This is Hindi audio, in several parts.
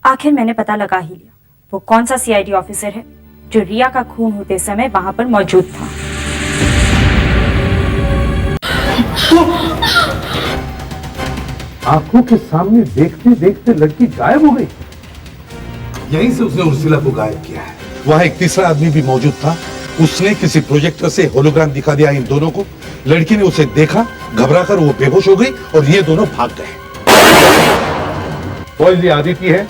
आखिर मैंने पता लगा ही लिया वो कौन सा सीआईडी ऑफिसर है जो रिया का खून होते समय वहां पर मौजूद था। आंखों के सामने देखते देखते लड़की गायब हो गई। यहीं से उसने उर्सिला को गायब किया है। वहां एक तीसरा आदमी भी मौजूद था। उसने किसी प्रोजेक्टर से होलोग्राम दिखा दिया इन दोनों को। लड़की ने उसे देखा, घबराकर वो बेहोश हो गई और ये दोनों भाग गए। बॉयज, ये आदित्य है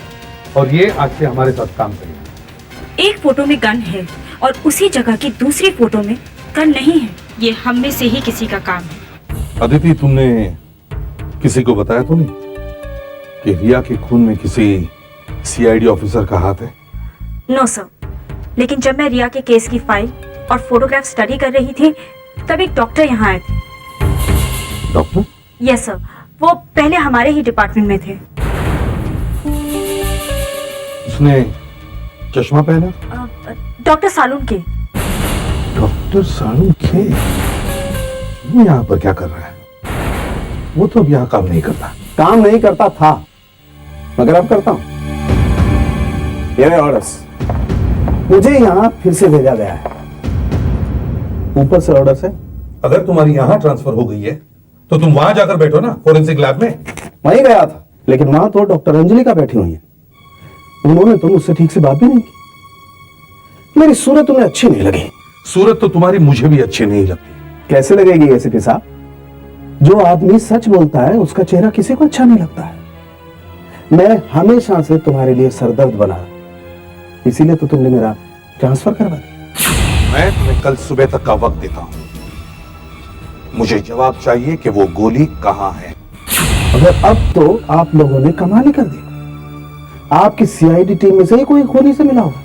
और ये आज से हमारे साथ काम करेगा। एक फोटो में गन है और उसी जगह की दूसरी फोटो में गन नहीं है। ये हम में से ही किसी का काम है। अदिति, तुमने किसी को बताया तो नहीं कि रिया के खून में किसी सीआईडी ऑफिसर का हाथ है? नो सर, लेकिन जब मैं रिया के केस की फाइल और फोटोग्राफ स्टडी कर रही थी तब एक डॉक्टर यहाँ आए थे। डॉक्टर? यस सर, वो पहले हमारे ही डिपार्टमेंट में थे। उसने चश्मा पहना? डॉक्टर सालून के। डॉक्टर सालून के? वो यहाँ पर क्या कर रहा है? वो तो अब यहाँ काम नहीं करता। काम नहीं करता था, मगर अब करता हूं। ये रहे ऑर्डर्स। मुझे यहाँ फिर से भेजा गया है। ऊपर से ऑर्डर्स है। अगर तुम्हारी यहाँ ट्रांसफर हो गई है तो तुम वहां जाकर बैठो ना, फोरेंसिक लैब में। वहीं गया था, लेकिन वहां तो डॉक्टर अंजलि का बैठी हुई है। उन्होंने तो मुझसे ठीक से बात भी नहीं की। मेरी सूरत उन्हें अच्छी नहीं लगी। सूरत तो तुम्हारी मुझे भी अच्छी नहीं लगती। कैसे लगेगी एसीपी साहब? जो आदमी सच बोलता है उसका चेहरा किसी को अच्छा नहीं लगता है। मैं हमेशा से तुम्हारे लिए सरदर्द बना रहा, इसीलिए तो तुमने मेरा ट्रांसफर करवा दिया। मैं तुम्हें कल सुबह तक का वक्त देता हूं। मुझे जवाब चाहिए कि वो गोली कहां है। अगर अब तो आप लोगों ने कमाल ही कर दी। आपकी सीआईडी टीम में से ही कोई खूनी से मिला होगा।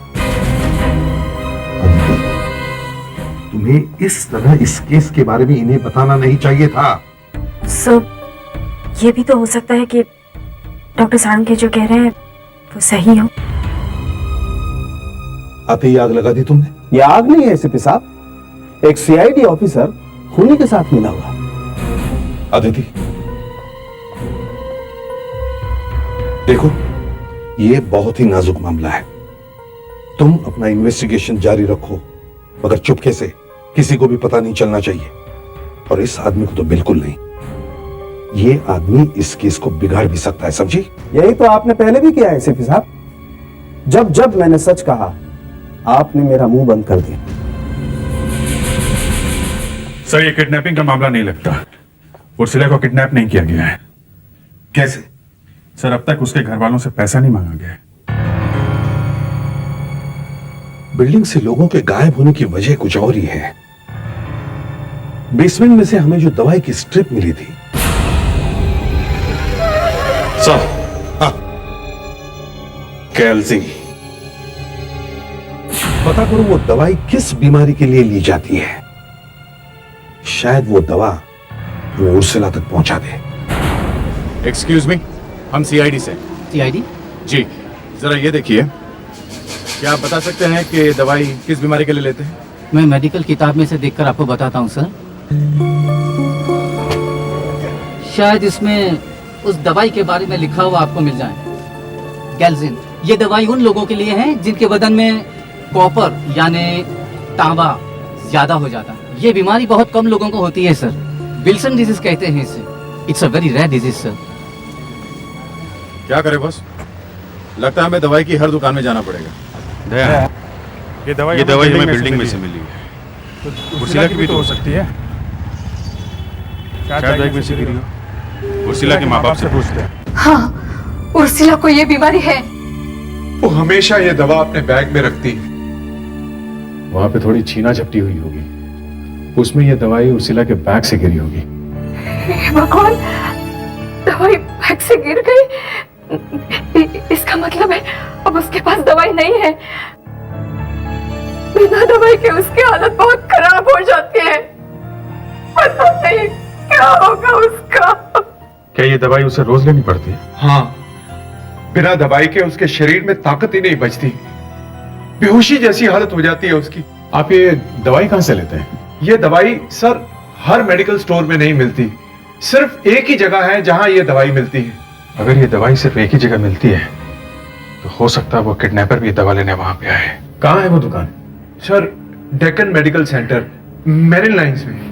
तुम्हें इस तरह इस केस के बारे में इन्हें बताना नहीं चाहिए था। सर, ये भी तो हो सकता है कि डॉक्टर सालून के जो कह रहे हैं वो सही हो। आते ही आग लगा दी तुमने। ये आग नहीं है एसीपी साहब, एक सीआईडी ऑफिसर खूनी के साथ मिला हुआ। अदिति, देखो, ये बहुत ही नाजुक मामला है। तुम अपना इन्वेस्टिगेशन जारी रखो, मगर चुपके से, किसी को भी पता नहीं चलना चाहिए। और इस आदमी को तो बिल्कुल नहीं। ये आदमी इस केस को बिगाड़ भी सकता है, समझी? यही तो आपने पहले भी किया है एसीपी साहब। जब जब मैंने सच कहा आपने मेरा मुंह बंद कर दिया। सर, ये किडनैपिंग का मामला नहीं लगता। उर्सिला को किडनैप नहीं किया गया है। कैसे? सर, अब तक उसके घर वालों से पैसा नहीं मांगा गया है। बिल्डिंग से लोगों के गायब होने की वजह कुछ और ही है। बेसमेंट में से हमें जो दवाई की स्ट्रिप मिली थी, सर, कैल्सी, पता करो वो दवाई किस बीमारी के लिए ली जाती है। शायद वो दवा वो उर्सिला तक पहुंचा दे। एक्सक्यूज मी, हम सीआईडी से। सीआईडी? जी, जरा ये देखिए, क्या आप बता सकते हैं कि ये दवाई किस बीमारी के लिए लेते हैं? मैं मेडिकल किताब में से देखकर आपको बताता हूँ सर। शायद इसमें उस दवाई के बारे में लिखा हुआ आपको मिल जाए। गैल्जिन, ये दवाई उन लोगों के लिए है जिनके बदन में कॉपर यानी तांबा ज्यादा हो जाता है। ये बीमारी बहुत कम लोगों को होती है सर। विल्सन डिजीज कहते हैं इसे। It's a very rare disease sir. क्या करें बस, लगता है हमें दवाई की हर दुकान में जाना पड़ेगा। ये दवाई हमें बिल्डिंग में से मिली है। उर्सिला की भी तो हो सकती है। क्या बैग में से गिरी हो? उर्सिला के माँ बाप से पूछते हैं। हाँ, उर्सिला को ये बीमारी है। वो हमेशा ये दवा अपने बैग में रखती है। वहां पे थोड़ी छीना झपटी हुई होगी, उसमें ये दवाई उर्सिला के बैग से गिरी होगी। हे भगवान, दवाई बैग से गिर गई। इसका मतलब है अब उसके पास दवाई नहीं है। बिना दवाई के उसकी हालत बहुत खराब हो जाती है। पता नहीं क्या होगा उसका। क्या ये दवाई उसे रोज लेनी पड़ती है? हाँ, बिना दवाई के उसके शरीर में ताकत ही नहीं बचती। बेहोशी जैसी हालत हो जाती है उसकी। आप ये दवाई कहां से लेते हैं? ये दवाई सर हर मेडिकल स्टोर में नहीं मिलती। सिर्फ एक ही जगह है जहां ये दवाई मिलती है। अगर ये दवाई सिर्फ एक ही जगह मिलती है तो हो सकता है वो किडनैपर भी दवा लेने वहां पे आए। कहाँ है वो दुकान? Sir, Deccan medical centre, marine lines में।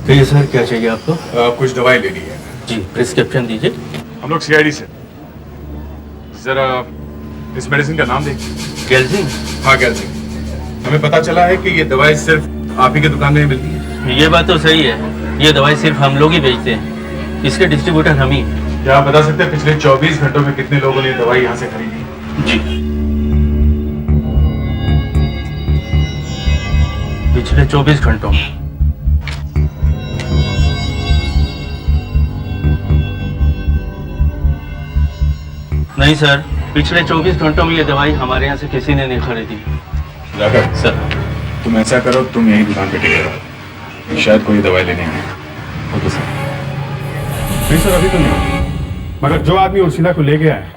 तो ये सर क्या चाहिए आपको? कुछ दवाई लेनी है। जी प्रिस्क्रिप्शन दीजिए। हम लोग सीआईडी से। जरा इस मेडिसिन का नाम देखिए। गैल्जिन? हाँ, गैल्जिन। हमें पता चला है कि ये दवाई सिर्फ आप ही की दुकान में ही मिलती है। ये बात तो सही है, ये दवाई सिर्फ हम लोग ही बेचते हैं, इसके डिस्ट्रीब्यूटर हम ही। क्या आप बता सकते हैं पिछले 24 घंटों में कितने लोगों ने ये दवाई यहाँ से खरीदी? जी पिछले 24 घंटों में नहीं सर, पिछले 24 घंटों में ये दवाई हमारे यहाँ से किसी ने नहीं खरीदी। राघव सर तुम ऐसा करो, तुम यही दुकान पे टिके रहो, शायद कोई दवाई लेने आए। Okay sir. नहीं सर, अभी तो नहीं, मगर जो आदमी उर्सिला को ले गया है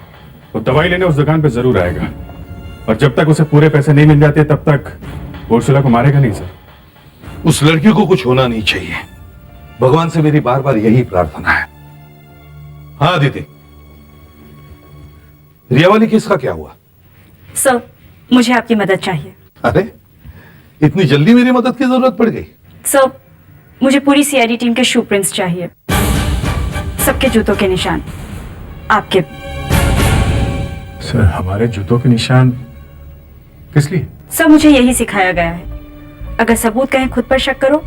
वो दवाई लेने उस दुकान पे जरूर आएगा, और जब तक उसे पूरे पैसे नहीं मिल जाते तब तक उर्सिला को मारेगा नहीं सर। उस लड़की को कुछ होना नहीं चाहिए, भगवान से मेरी बार बार यही प्रार्थना है। हाँ दीदी, रिया वाली केस का क्या हुआ? सर, मुझे आपकी मदद चाहिए। अरे इतनी जल्दी मेरी मदद की जरूरत पड़ गई? सर, मुझे पूरी सीआईडी टीम के शू प्रिंट्स चाहिए, सबके जूतों के निशान, आपके। सर हमारे जूतों के निशान किस लिए? सर मुझे यही सिखाया गया है, अगर सबूत कहीं खुद पर शक करो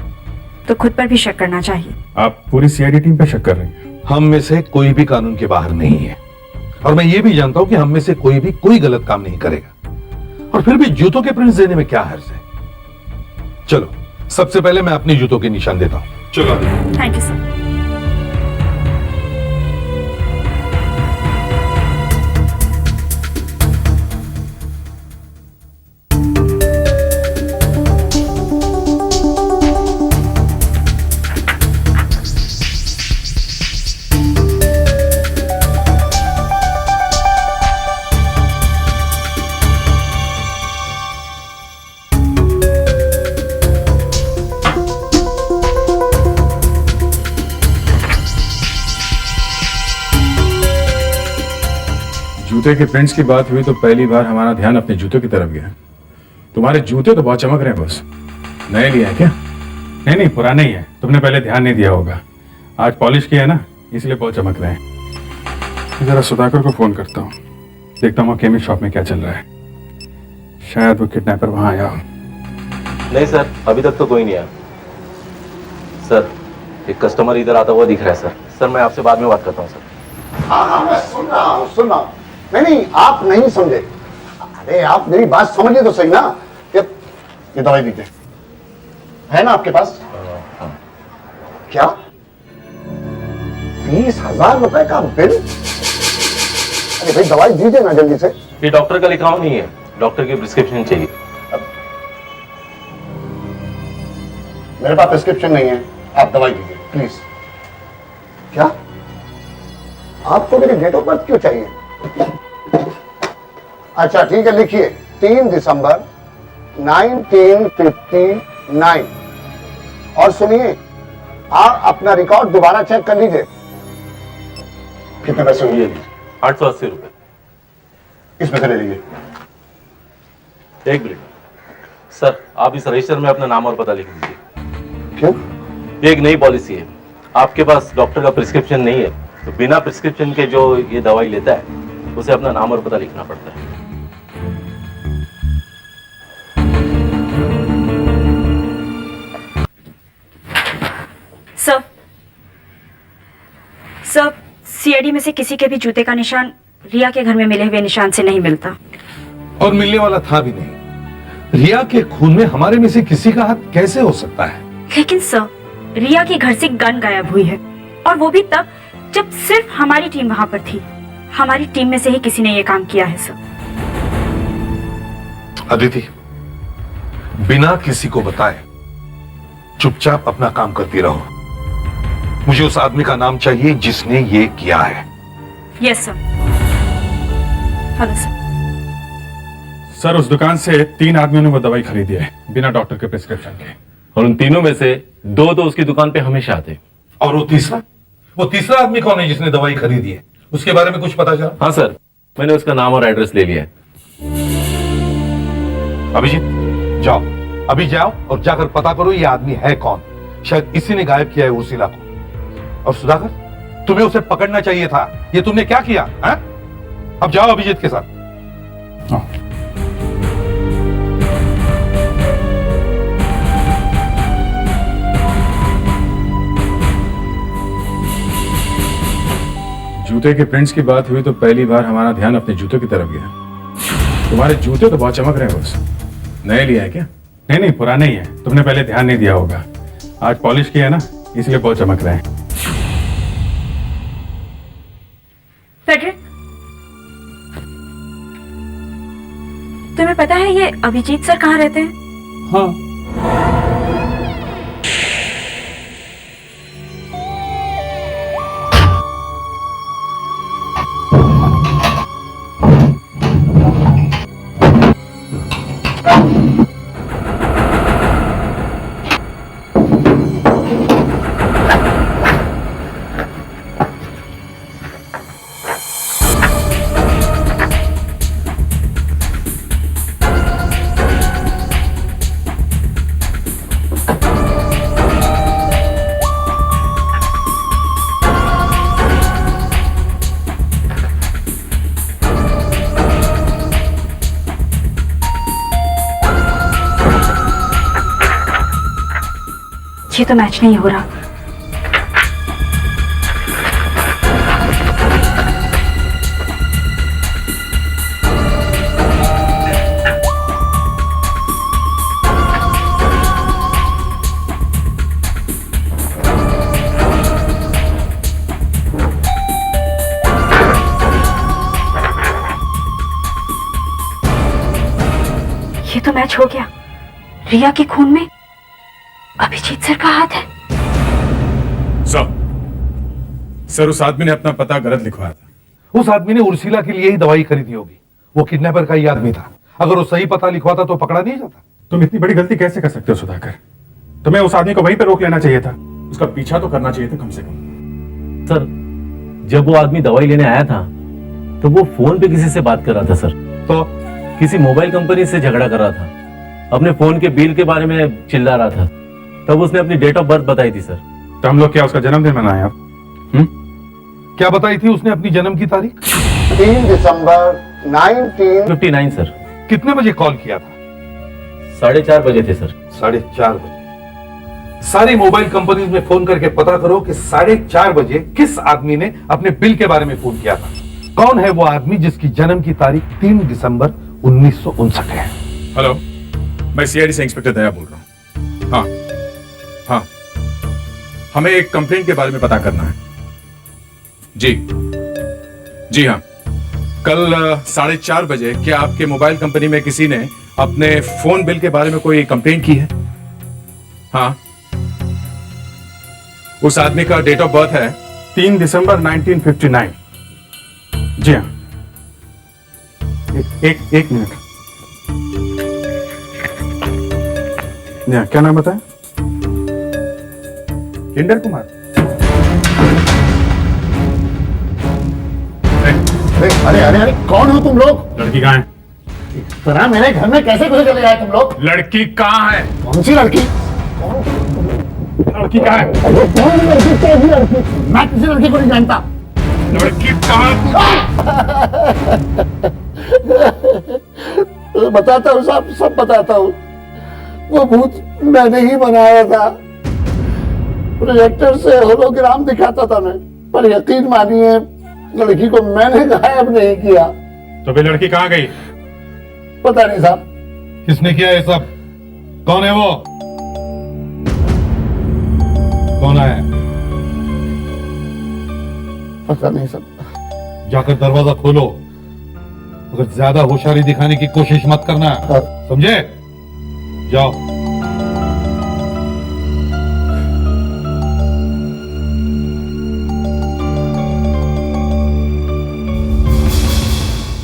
तो खुद पर भी शक करना चाहिए। आप पूरी सीआईडी टीम पे शक कर रहे हैं? हम में से कोई भी कानून के बाहर नहीं है, और मैं ये भी जानता हूं कि हम में से कोई भी कोई गलत काम नहीं करेगा, और फिर भी जूतों के प्रिंट्स देने में क्या हर्ज है? चलो सबसे पहले मैं अपने जूतों के निशान देता हूं। चलो। Thank you sir. जूते के प्रिंट्स की बात हुई तो पहली बार हमारा ध्यान अपने जूतों की तरफ गया। तुम्हारे जूते तो बहुत चमक रहे हैं बॉस। नए लिए हैं क्या? नहीं, पुराने ही है, तुमने पहले ध्यान नहीं दिया होगा। आज पॉलिश किया है ना, इसलिए बहुत चमक रहे हैं। जरा सुधाकर को फोन करता हूँ, देखता हूँ केमिस्ट शॉप में क्या चल रहा है, शायद वो किडनैपर वहां आया हो। नहीं सर, अभी तक तो कोई नहीं आया। सर एक कस्टमर इधर आता हुआ दिख रहा है सर। सर मैं आपसे बाद में बात करता हूँ सर। हाँ मैं सुन रहा हूँ। नहीं आप नहीं समझे। अरे आप मेरी बात समझिए तो सही ना। ये दवाई दीजिए, है ना आपके पास? क्या 20,000 रुपए का बिल? अरे भाई दवाई दीजिए ना जल्दी से। ये डॉक्टर का लिखा हुआ नहीं है, डॉक्टर की प्रिस्क्रिप्शन चाहिए। मेरे पास प्रिस्क्रिप्शन नहीं है, आप दवाई दीजिए प्लीज। क्या आपको मेरी डेट ऑफ बर्थ क्यों चाहिए? अच्छा ठीक है, लिखिए 3 दिसंबर 1959। और सुनिए, आप अपना रिकॉर्ड दोबारा चेक कर लीजिए। कितने पैसे हुए? 880 रुपए। इसमें से ले लीजिए। एक मिनट सर, आप इस रजिस्टर में अपना नाम और पता लिख दीजिए। क्यों? ये एक नई पॉलिसी है, आपके पास डॉक्टर का प्रिस्क्रिप्शन नहीं है तो बिना प्रिस्क्रिप्शन के जो ये दवाई लेता है उसे अपना नाम और पता लिखना पड़ता है। सर, सीआईडी में से किसी के भी जूते का निशान रिया के घर में मिले हुए निशान से नहीं मिलता। और मिलने वाला था भी नहीं। रिया के खून में हमारे में से किसी का हाथ कैसे हो सकता है? लेकिन सर, रिया के घर से गन गायब हुई है, और वो भी तब जब सिर्फ हमारी टीम वहां पर थी। हमारी टीम में से ही किसी ने ये काम किया है सर। अदिति, बिना किसी को बताए चुपचाप अपना काम करती रहो। मुझे उस आदमी का नाम चाहिए जिसने ये किया है। Yes sir. Hello sir. Sir उस दुकान से 3 आदमियों ने वो दवाई खरीदी है बिना डॉक्टर के प्रिस्क्रिप्शन के। और उन तीनों में से 2 तो उसकी दुकान पे हमेशा आते। और वो तीसरा आदमी कौन है जिसने दवाई खरीदी है? उसके बारे में कुछ पता चला? हाँ सर, मैंने उसका नाम और एड्रेस ले लिया है। अभिजीत, जाओ, अभी जाओ और जाकर पता करो ये आदमी है कौन। शायद इसी ने गायब किया है उर्सिला को। और सुधाकर, तुम्हें उसे पकड़ना चाहिए था। ये तुमने क्या किया है? अब जाओ अभिजीत के साथ। जूते के प्रिंट्स की बात हुई तो पहली बार हमारा ध्यान अपने जूतों की तरफ गया। तुम्हारे जूते तो बहुत चमक रहे हैं बस। नए लिए हैं क्या? नहीं, पुराने ही हैं। तुमने पहले ध्यान नहीं दिया होगा। आज पॉलिश किया है ना, इसलिए बहुत चमक रहे हैं। फेडरिक, तुम्हें पता है ये अभिजीत सर कहाँ रहते हैं? हाँ, ये तो मैच नहीं हो रहा। ये तो मैच हो गया। रिया के खून में अभिजीत सर का हाथ है। सर उस आदमी ने अपना पता गलत लिखवाया था। उस आदमी ने उर्सिला के लिए ही दवाई खरीदी होगी। वो किडनैपर का ही आदमी था। अगर वो सही पता लिखवाता तो पकड़ा नहीं जाता। तुम इतनी बड़ी गलती कैसे कर सकते हो सुधाकर? तुम्हें उस आदमी को वहीं पे रोक लेना चाहिए था। उसका पीछा तो करना चाहिए था कम से कम। सर, जब वो आदमी दवाई लेने आया था तो वो फोन पे किसी से बात कर रहा था सर। तो किसी मोबाइल कंपनी से झगड़ा कर रहा था। अपने फोन के बिल के बारे में चिल्ला रहा था। तब उसने अपनी डेट ऑफ बर्थ बताई थी सर। तो हम लोग क्या उसका जन्मदिन मनाए आप? क्या बताई थी उसने अपनी जन्म की तारीख? 3 दिसंबर 1959 सर। कितने बजे कॉल किया था? 4:30 बजे थे सर। 4:30 बजे। सारी मोबाइल कंपनीज में फोन करके पता करो कि 4:30 बजे किस आदमी ने अपने बिल के बारे में फोन किया था। कौन है वो आदमी जिसकी जन्म की तारीख 3 दिसंबर 1959 है? हेलो, मैं सीआईडी से इंस्पेक्टर दया बोल रहा हूँ। हाँ, हमें एक कंप्लेंट के बारे में पता करना है। जी हाँ, कल 4:30 बजे क्या आपके मोबाइल कंपनी में किसी ने अपने फोन बिल के बारे में कोई कंप्लेंट की है? हाँ, उस आदमी का डेट ऑफ बर्थ है 3 दिसंबर 1959। जी हाँ, एक मिनट। क्या नाम बताया? किंडर कुमार। अरे अरे अरे, कौन हो तुम लोग? लड़की कहाँ है? इस तरह मेरे घर में कैसे घुसे चले आए तुम लोग? लड़की कहाँ है? कौन सी लड़की? लड़की कहाँ है? कौन लड़की? कैसी लड़की? मैं किसी लड़की को नहीं जानता। लड़की कहाँ? बताता हूँ साहब, सब बताता हूँ। वो भूत मैंने ही बनाया था। प्रोजेक्टर से होलोग्राम दिखाता था मैं, पर यकीन मानिए लड़की को मैंने गायब नहीं किया। तो फिर लड़की कहाँ गई? पता नहीं साहब। किसने किया ये सब? कौन है वो? कौन है? पता नहीं साहब। जाकर दरवाजा खोलो। अगर ज्यादा होशियारी दिखाने की कोशिश मत करना, समझे? जाओ।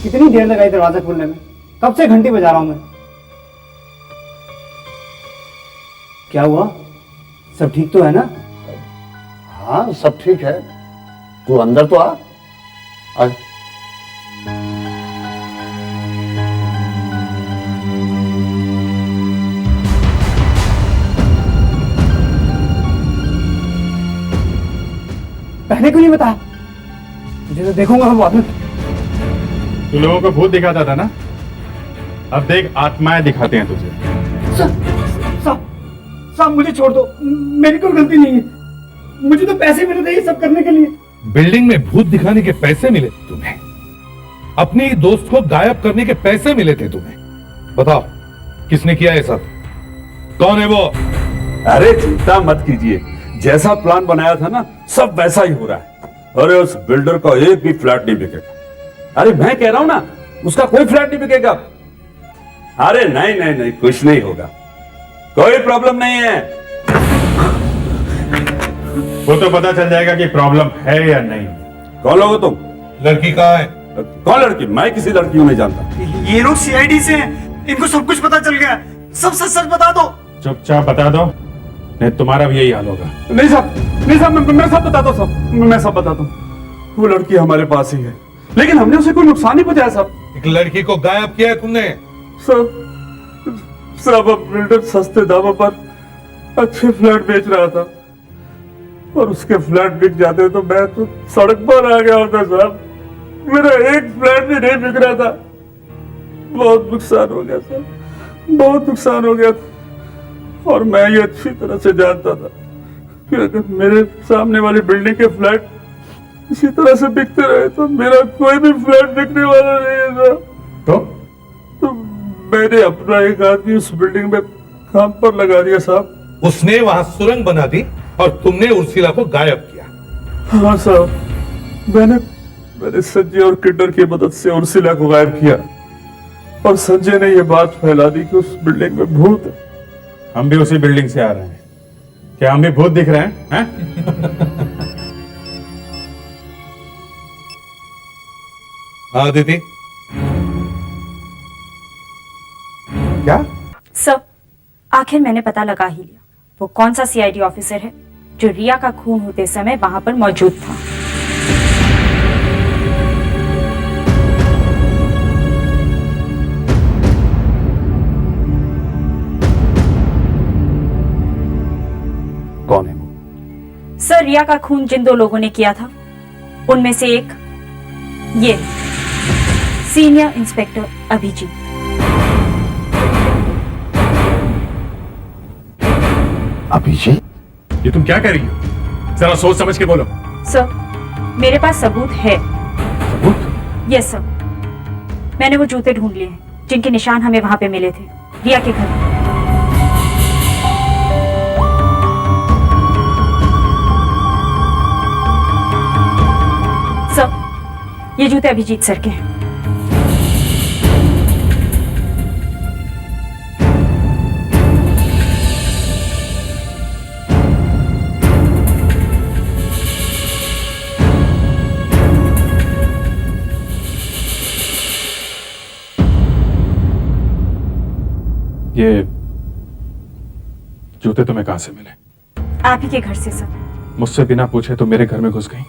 कितनी देर लगाई दरवाजा खोलने में? कब से घंटी बजा रहा हूं मैं। क्या हुआ, सब ठीक तो है ना? हाँ सब ठीक है, तू अंदर तो आ। पहले क्यों नहीं बताया? मुझे तो देखूंगा मैं बाद में। तू लोगों को भूत दिखाता था ना, अब देख आत्माएं दिखाते हैं तुझे। साहब मुझे छोड़ दो, मेरी कोई गलती नहीं है। मुझे तो पैसे मिले थे ये सब करने के लिए। बिल्डिंग में भूत दिखाने के पैसे मिले थे तुम्हें? अपनी दोस्त को गायब करने के पैसे मिले थे तुम्हें? बताओ किसने किया ये सब? कौन है वो? अरे चिंता मत कीजिए, जैसा प्लान बनाया था ना सब वैसा ही हो रहा है। अरे उस बिल्डर का एक भी फ्लैट नहीं बिकेगा। अरे मैं कह रहा हूं ना, उसका कोई फ्लैट नहीं बिकेगा। अरे नहीं नहीं नहीं, कुछ नहीं होगा, कोई प्रॉब्लम नहीं है। वो तो पता चल जाएगा कि प्रॉब्लम है या नहीं। कौन लोग हो तुम? लड़की कहाँ है? कौन लड़की? मैं किसी लड़की को नहीं जानता। ये लोग सीआईडी से हैं, इनको सब कुछ पता चल गया। सब सच सच बता दो। चुपचाप बता दो, नहीं तुम्हारा भी यही हाल होगा। नहीं साहब, मैं सब बताता हूँ साहब, मैं सब बताता हूँ। वो लड़की हमारे पास ही है, लेकिन हमने उसे कोई नुकसान नहीं पहुंचाया साहब। एक लड़की को गायब किया है तुमने? साहब अब बिल्डर सस्ते दामों पर अच्छे फ्लैट बेच रहा था और उसके फ्लैट बिक जाते तो मैं तो सड़क पर आ गया होता साहब। मेरा एक फ्लैट भी नहीं बिक रहा था। बहुत नुकसान हो गया साहब, बहुत नुकसान हो गया था। और मैं ये अच्छी तरह से जानता था कि अगर मेरे सामने वाली बिल्डिंग के फ्लैट इसी तरह से बिकते रहे तो मेरा कोई भी फ्लैट बिकने वाला नहीं है साहब। तो मैंने अपना एक आदमी उस बिल्डिंग में काम पर लगा दिया साहब। उसने वहां सुरंग बना दी और तुमने उर्सिला को गायब किया? हाँ साहब, मैंने संजय और किन्नर की मदद से उर्सिला को गायब किया और संजय ने यह बात फैला दी कि उस बिल्डिंग में भूत है। हम भी उसी बिल्डिंग से आ रहे हैं, क्या हम भी भूत दिख रहे हैं, हैं? हाँ दीदी। क्या? सर, आखिर मैंने पता लगा ही लिया वो कौन सा सीआईडी ऑफिसर है जो रिया का खून होते समय वहां पर मौजूद था। कौन है वो? सर, रिया का खून जिन दो लोगों ने किया था उनमें से एक ये सीनियर इंस्पेक्टर अभिजीत। अभिजीत? ये तुम क्या कह रही हो? जरा सोच समझ के बोलो। सर, मेरे पास सबूत है। सबूत? यस सर, मैंने वो जूते ढूंढ लिए हैं जिनके निशान हमें वहां पे मिले थे रिया के घर में। सर, ये जूते अभिजीत सर के हैं। ये जूते तुम्हें कहां से मिले? आप ही के घर से सर। मुझसे बिना पूछे तो मेरे घर में घुस गई?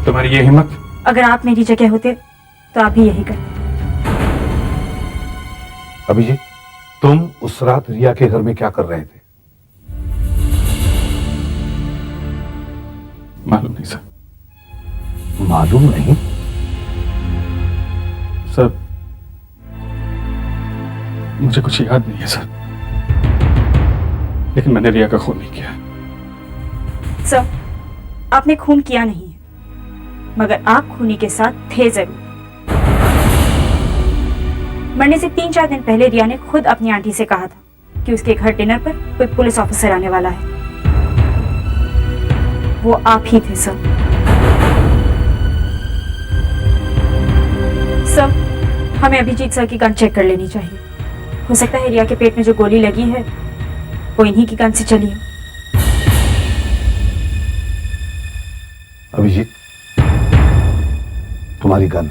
तुम्हारी ये हिम्मत? अगर आप मेरी जगह होते तो आप भी यही करते। अभिजीत, तुम उस रात रिया के घर में क्या कर रहे थे? मालूम नहीं सर। मालूम नहीं? सर, मुझे कुछ याद नहीं है सर, लेकिन मैंने रिया का खून नहीं किया। सर, आपने खून किया नहीं है, मगर आप खूनी के साथ थे जरूर। मरने से 3-4 दिन पहले रिया ने खुद अपनी आंटी से कहा था कि उसके घर डिनर पर कोई पुलिस ऑफिसर आने वाला है। वो आप ही थे सर। सर, हमें अभिजीत सर की गन चेक कर लेनी चाहिए। हो सकता है रिया के पेट में जो गोली लगी है वो इन्हीं की गन से चली हो। अभिजीत, तुम्हारी गन